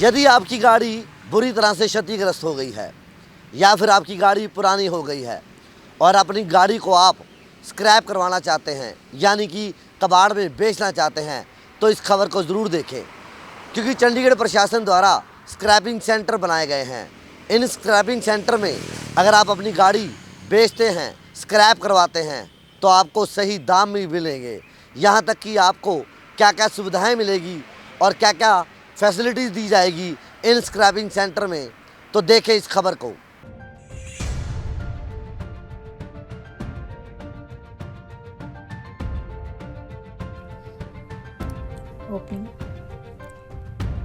यदि आपकी गाड़ी बुरी तरह से क्षतिग्रस्त हो गई है या फिर आपकी गाड़ी पुरानी हो गई है और अपनी गाड़ी को आप स्क्रैप करवाना चाहते हैं, यानी कि कबाड़ में बेचना चाहते हैं, तो इस खबर को ज़रूर देखें, क्योंकि चंडीगढ़ प्रशासन द्वारा स्क्रैपिंग सेंटर बनाए गए हैं। इन स्क्रैपिंग सेंटर में अगर आप अपनी गाड़ी बेचते हैं, स्क्रैप करवाते हैं, तो आपको सही दाम भी मिलेंगे। यहाँ तक कि आपको क्या क्या सुविधाएं मिलेगी और क्या क्या फैसिलिटीज़ दी जाएगी इन स्क्रैपिंग सेंटर में, तो देखें इस खबर को।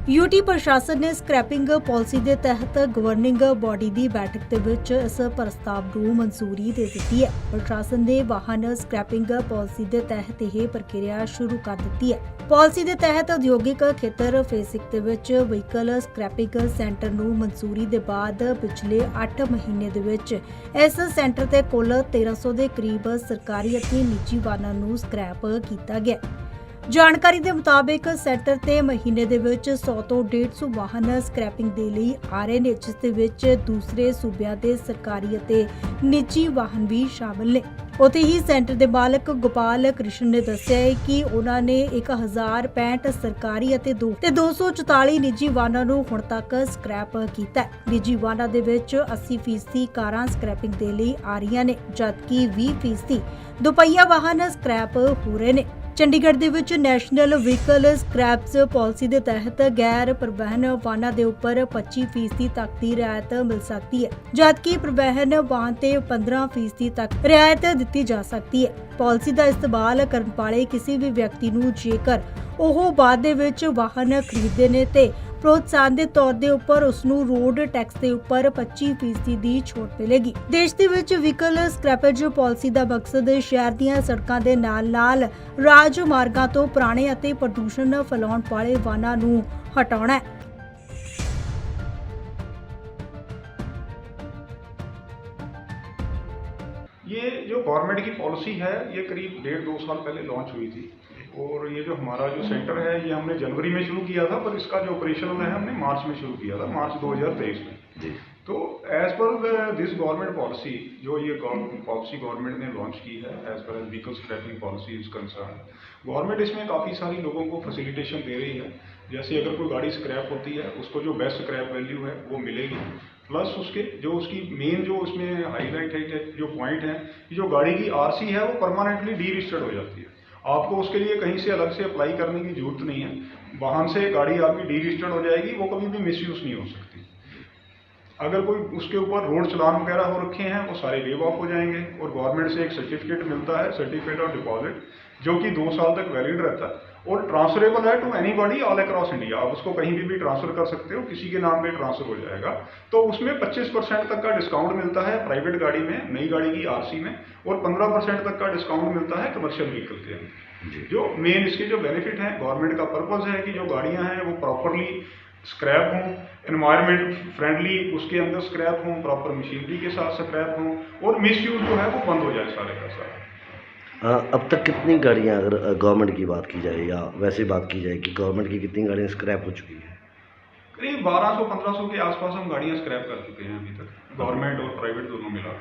यूटी प्रशासन ने ਸਕ੍ਰੈਪਿੰਗ ਪਾਲਿਸੀ ਦੇ ਤਹਿਤ ਗਵਰਨਿੰਗ ਬਾਡੀ ਦੀ ਬੈਠਕ ਦੇ ਵਿੱਚ ਇਸ ਪ੍ਰਸਤਾਵ ਨੂੰ ਮਨਜ਼ੂਰੀ ਦੇ ਦਿੱਤੀ ਹੈ। ਪ੍ਰਸ਼ਾਸਨ ਨੇ ਵਾਹਨ ਸਕ੍ਰੈਪਿੰਗ ਪਾਲਿਸੀ ਦੇ ਤਹਿਤ ਇਹ ਪ੍ਰਕਿਰਿਆ ਸ਼ੁਰੂ ਕਰ ਦਿੱਤੀ ਹੈ। ਪਾਲਿਸੀ ਦੇ ਤਹਿਤ ਉਦਯੋਗਿਕ ਖੇਤਰ ਫੇਸ 1 ਦੇ ਵਿੱਚ ਵਹੀਕਲ ਸਕ੍ਰੈਪਿੰਗ ਸੈਂਟਰ ਨੂੰ ਮਨਜ਼ੂਰੀ ਦੇ ਬਾਅਦ ਪਿਛਲੇ 8 ਮਹੀਨੇ ਦੇ ਵਿੱਚ ਇਸ ਸੈਂਟਰ ਤੇ ਕੁੱਲ 1300 ਦੇ ਕਰੀਬ ਸਰਕਾਰੀ ਅਤੇ ਨਿੱਜੀ ਵਾਹਨਾਂ ਨੂੰ ਸਕ੍ਰੈਪ ਕੀਤਾ ਗਿਆ। ਜਾਣਕਾਰੀ ਦੇ ਮੁਤਾਬਿਕ ਸੈਂਟਰ ਤੇ ਮਹੀਨੇ ਦੇ ਵਿੱਚ 100 ਤੋਂ 150 ਵਾਹਨ ਸਕ੍ਰੈਪਿੰਗ ਦੇ ਲਈ ਆ ਰਹੇ ਨੇ, ਜਿਸ ਦੇ ਵਿੱਚ ਦੂਸਰੇ ਸੂਬਿਆਂ ਦੇ ਸਰਕਾਰੀ ਅਤੇ ਨਿੱਜੀ ਵਾਹਨ ਵੀ ਸ਼ਾਮਲ ਨੇ। ਉੱਥੇ ਹੀ ਸੈਂਟਰ ਦੇ ਮਾਲਕ ਗੋਪਾਲ ਕ੍ਰਿਸ਼ਨ ਨੇ ਦੱਸਿਆ ਹੈ ਕਿ ਉਹਨਾਂ ਨੇ 1065 ਸਰਕਾਰੀ ਅਤੇ 244 ਨਿੱਜੀ ਵਾਹਨਾਂ ਨੂੰ ਹੁਣ ਤੱਕ ਸਕ੍ਰੈਪ ਕੀਤਾ ਹੈ। ਨਿੱਜੀ ਵਾਹਨਾਂ ਦੇ ਵਿੱਚ 80% ਕਾਰਾਂ ਸਕ੍ਰੈਪਿੰਗ ਦੇ ਲਈ ਆ ਰਹੀਆਂ ਨੇ, ਜਦਕਿ 20% ਦੁਪਹੀਆ ਵਾਹਨ ਸਕ੍ਰੈਪ ਹੋ ਰਹੇ ਨੇ। ਚੰਡੀਗੜ੍ਹ ਦੇ ਵਿੱਚ ਨੈਸ਼ਨਲ ਵਹੀਕਲ ਸਕ੍ਰੈਪਸ ਪਾਲਿਸੀ ਦੇ ਤਹਿਤ ਗੈਰ ਪਰਿਵਹਨ ਵਾਹਨਾਂ ਦੇ ਉੱਪਰ 25% ਤੱਕ ਦੀ ਰਿਆਇਤ ਮਿਲ ਸਕਦੀ ਹੈ, ਜਦਕਿ ਪਰਿਵਹਨ ਵਾਹਨ ਤੇ 15% ਤੱਕ ਰਿਆਇਤ ਦਿੱਤੀ ਜਾ ਸਕਦੀ ਹੈ। ਪਾਲਿਸੀ ਦਾ ਇਸਤੇਮਾਲ ਕਰਨ ਵਾਲੇ ਕਿਸੇ ਵੀ ਵਿਅਕਤੀ ਨੂੰ ਜੇਕਰ ਉਹ ਬਾਅਦ ਦੇ ਵਿੱਚ ਵਾਹਨ ਖਰੀਦਦੇ ਨੇ ਤੇ ਪ੍ਰੋਤਸਾਹਨ ਦੇ ਤੌਰ ਦੇ ਉੱਪਰ ਉਸ ਨੂੰ ਰੋਡ ਟੈਕਸ ਦੇ ਉੱਪਰ 25% ਦੀ ਛੋਟ ਮਿਲੇਗੀ। ਦੇਸ਼ ਦੇ ਵਿੱਚ ਵਹੀਕਲ ਸਕ੍ਰੈਪੇਜ ਪਾਲਿਸੀ ਦਾ ਮਕਸਦ ਸ਼ਹਿਰ ਦੀਆਂ ਸੜਕਾਂ ਦੇ ਨਾਲ-ਨਾਲ ਰਾਜ ਮਾਰਗਾਂ ਤੋਂ ਪੁਰਾਣੇ ਅਤੇ ਪ੍ਰਦੂਸ਼ਣ ਫੈਲਾਉਣ ਵਾਲੇ ਵਾਹਨਾਂ ਨੂੰ ਹਟਾਉਣਾ ਹੈ। ये जो गवर्नमेंट की पॉलिसी है ये करीब 1.5-2 साल पहले लॉन्च हुई थी, और ये जो हमारा जो सेंटर है ये हमने जनवरी में शुरू किया था, पर इसका जो ऑपरेशनल है हमने मार्च में शुरू किया था, मार्च 2023 में जी। तो as per this government policy, जो ये पॉलिसी गवर्नमेंट ने लॉन्च की है as per as vehicle scrapping policy is concern, government इसमें काफ़ी सारी लोगों को फैसिलिटेशन दे रही है। जैसे अगर कोई गाड़ी स्क्रैप होती है उसको जो बेस्ट स्क्रैप वैल्यू है वो मिलेगी, प्लस उसके जो उसकी मेन जो उसमें हाईलाइट है जो पॉइंट है कि जो गाड़ी की आरसी है वो परमानेंटली डी रजिस्टर्ड हो जाती है। आपको उसके लिए कहीं से अलग से अप्लाई करने की जरूरत नहीं है, वाहन से गाड़ी आपकी डी रजिस्टर्ड हो जाएगी, वो कभी भी मिसयूज नहीं हो सकती। अगर कोई उसके ऊपर रोड चलान वगैरह हो रखे हैं वो सारे वेव ऑफ हो जाएंगे, और गवर्नमेंट से एक सर्टिफिकेट मिलता है, सर्टिफिकेट ऑफ डिपॉजिट, जो कि 2 साल तक वैलिड रहता है और ट्रांसफरेबल है to anybody all across India. आप उसको कहीं भी ट्रांसफर कर सकते हो, किसी के नाम पे ट्रांसफर हो जाएगा। तो उसमें 25% तक का डिस्काउंट मिलता है प्राइवेट गाड़ी में, नई गाड़ी की आरसी में, और 15% तक का डिस्काउंट मिलता है कमर्शियल व्हीकल के अंदर। जो मेन इसके जो बेनिफिट हैं, गवर्नमेंट का पर्पज है कि जो गाड़ियाँ हैं वो प्रॉपरली स्क्रैप हों, एनवायरनमेंट फ्रेंडली उसके अंदर स्क्रैप हों, प्रॉपर मशीनरी के साथ स्क्रैप हों, और मिसयूज जो है वो बंद हो जाए सारे का सारा। अब तक कितनी गाड़ियाँ, अगर गवर्नमेंट की बात की जाए या वैसे बात की जाए कि गवर्नमेंट की कितनी गाड़ियाँ स्क्रैप हो चुकी हैं? करीब 1200-1500 के आसपास हम गाड़ियाँ स्क्रैप कर चुके हैं अभी तक, गवर्नमेंट और प्राइवेट दोनों मिला।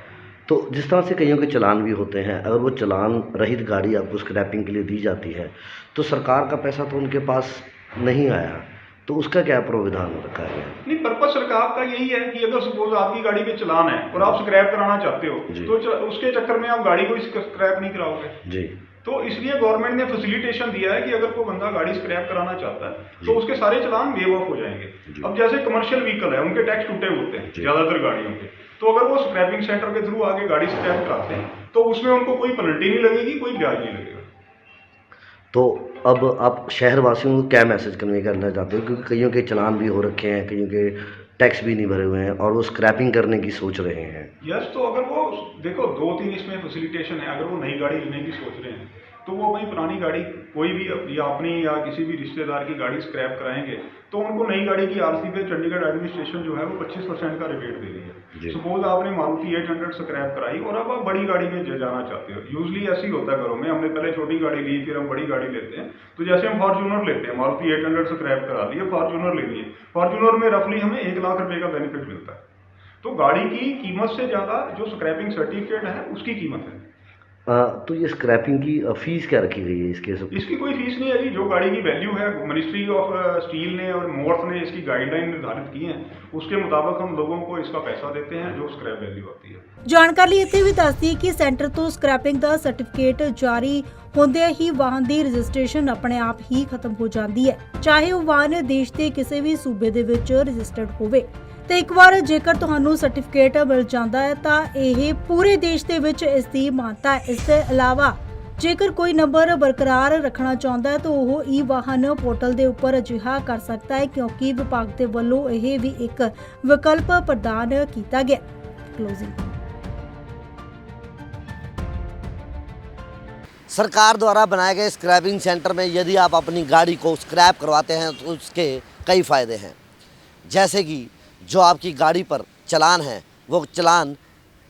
तो जिस तरह से कईयों के चालान भी होते हैं, अगर वो चालान रहित गाड़ी आपको स्क्रैपिंग के लिए दी जाती है तो सरकार का पैसा तो उनके पास नहीं आया, तो उसका क्या प्रावधान रखा है? नहीं, पर्पस सरकार का यही है कि अगर सपोज आपकी गाड़ी पे चलान है और आप स्क्रैप कराना चाहते हो तो उसके चक्कर में आप गाड़ी को स्क्रैप नहीं कराओगे जी। तो इसलिए गवर्नमेंट ने फैसिलिटेशन दिया है कि अगर कोई बंदा गाड़ी स्क्रैप कराना चाहता है तो उसके सारे चलान वेव ऑफ हो जाएंगे। अब जैसे कमर्शियल व्हीकल है, उनके टैक्स टूटे होते हैं ज्यादातर गाड़ियों के, तो अगर वो स्क्रैपिंग सेंटर के थ्रू आगे गाड़ी स्क्रैप कराते हैं तो उसमें उनको कोई पेनल्टी नहीं लगेगी, कोई ब्याज नहीं लगेगा। तो अब आप शहर वासियों को क्या मैसेज कन्वे करना चाहते हो, क्योंकि कईयों के चालान भी हो रखे हैं, कईयों के टैक्स भी नहीं भरे हुए हैं और वो स्क्रैपिंग करने की सोच रहे हैं? यस, तो अगर वो देखो 2-3 इसमें फैसिलिटेशन है। अगर वो नई गाड़ी लेने की सोच रहे हैं तो वो अपनी पुरानी गाड़ी कोई भी या अपनी या किसी भी रिश्तेदार की गाड़ी स्क्रैप कराएंगे तो उनको नई गाड़ी की आरसी पे चंडीगढ़ एडमिनिस्ट्रेशन जो है वो 25% का रिबेट दे रही है। सपोज आपने मारुति 800 स्क्रैप कराई और अब आप बड़ी गाड़ी में जाना चाहते हो, यूजली ऐसे ही होता है घरों में, हमने पहले छोटी गाड़ी ली फिर हम बड़ी गाड़ी लेते हैं। तो जैसे हम फॉर्च्यूनर लेते हैं, मारुति 800 स्क्रैप करा ली है, फॉर्च्यूनर लेनी है, फॉर्च्यूनर में रफली हमें 1 लाख रुपए का बेनिफिट मिलता है। तो गाड़ी की कीमत से ज़्यादा जो स्क्रैपिंग सर्टिफिकेट है उसकी कीमत है। तो ये स्क्रैपिंग की फीस क्या रखी गई है इसके? इसकी कोई फीस नहीं है जी, जो गाड़ी की वैल्यू है मिनिस्ट्री ऑफ स्टील ने और मोर्थ ने इसकी गाइडलाइन निर्धारित की है, उसके मुताबिक हम लोगों को इसका पैसा देते हैं जो स्क्रैप वैल्यू आती है। ਜਾਣਕਾਰੀ ਇੱਥੇ ਵੀ ਦੱਸਦੀ ਕਿ ਸੈਂਟਰ ਤੋਂ ਸਕ੍ਰੈਪਿੰਗ ਦਾ ਸਰਟੀਫਿਕੇਟ ਜਾਰੀ ਹੁੰਦਿਆਂ ਹੀ ਵਾਹਨ ਦੀ ਰਜਿਸਟ੍ਰੇਸ਼ਨ ਆਪਣੇ ਆਪ ਹੀ ਖਤਮ ਹੋ ਜਾਂਦੀ ਹੈ, ਚਾਹੇ ਉਹ ਵਾਹਨ ਦੇਸ਼ ਦੇ ਕਿਸੇ ਵੀ ਸੂਬੇ ਦੇ ਵਿੱਚ ਰਜਿਸਟਰਡ ਹੋਵੇ। ਤੇ ਇੱਕ ਵਾਰ ਜੇਕਰ ਤੁਹਾਨੂੰ ਸਰਟੀਫਿਕੇਟ ਮਿਲ ਜਾਂਦਾ ਹੈ ਤਾਂ ਇਹ ਪੂਰੇ ਦੇਸ਼ ਦੇ ਵਿੱਚ ਇਸ ਦੀ ਮਾਨਤਾ ਹੈ। ਇਸ ਦੇ ਇਲਾਵਾ ਜੇਕਰ ਕੋਈ ਨੰਬਰ ਬਰਕਰਾਰ ਰੱਖਣਾ ਚਾਹੁੰਦਾ ਹੈ ਤਾਂ ਉਹ ਈ ਵਾਹਨ ਪੋਰਟਲ ਦੇ ਉੱਪਰ ਅਜਿਹਾ ਕਰ ਸਕਦਾ ਹੈ, ਕਿਉਂਕਿ ਵਿਭਾਗ ਦੇ ਵੱਲੋਂ ਇਹ ਵੀ ਇੱਕ ਵਿਕਲਪ ਪ੍ਰਦਾਨ ਕੀਤਾ ਗਿਆ। ਕਲੋਜ਼ਿੰਗ सरकार द्वारा बनाए गए स्क्रैपिंग सेंटर में यदि आप अपनी गाड़ी को स्क्रैप करवाते हैं तो उसके कई फ़ायदे हैं, जैसे कि जो आपकी गाड़ी पर चालान है वो चालान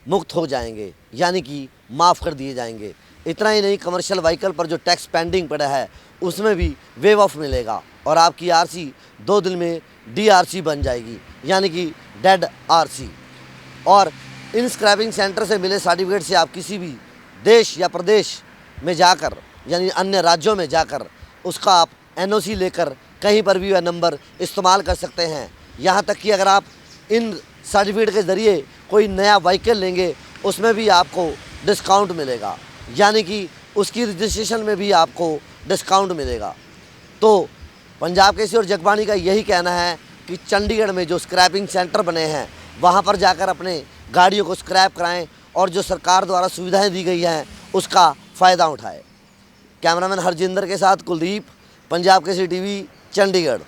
मुक्त हो जाएंगे, यानी कि माफ़ कर दिए जाएंगे। इतना ही नहीं, कमर्शियल व्हीकल पर जो टैक्स पेंडिंग पड़ा है उसमें भी वेव ऑफ मिलेगा और आपकी आरसी 2 दिन में DRC बन जाएगी, यानी कि डेड आरसी। और इन स्क्रैपिंग सेंटर से मिले सर्टिफिकेट से आप किसी भी देश या प्रदेश में जाकर, यानी अन्य राज्यों में जाकर उसका आप NOC लेकर कहीं पर भी वह नंबर इस्तेमाल कर सकते हैं। यहाँ तक कि अगर आप इन सर्टिफिकेट के ज़रिए कोई नया व्हीकल लेंगे उसमें भी आपको डिस्काउंट मिलेगा, यानी कि उसकी रजिस्ट्रेशन में भी आपको डिस्काउंट मिलेगा। तो पंजाब केसरी और जगबानी का यही कहना है कि चंडीगढ़ में जो स्क्रैपिंग सेंटर बने हैं वहाँ पर जाकर अपने गाड़ियों को स्क्रैप कराएं और जो सरकार द्वारा सुविधाएं दी गई हैं उसका फ़ायदा उठाएं। कैमरामैन हरजिंदर के साथ कुलदीप, पंजाब केसरी TV, चंडीगढ़।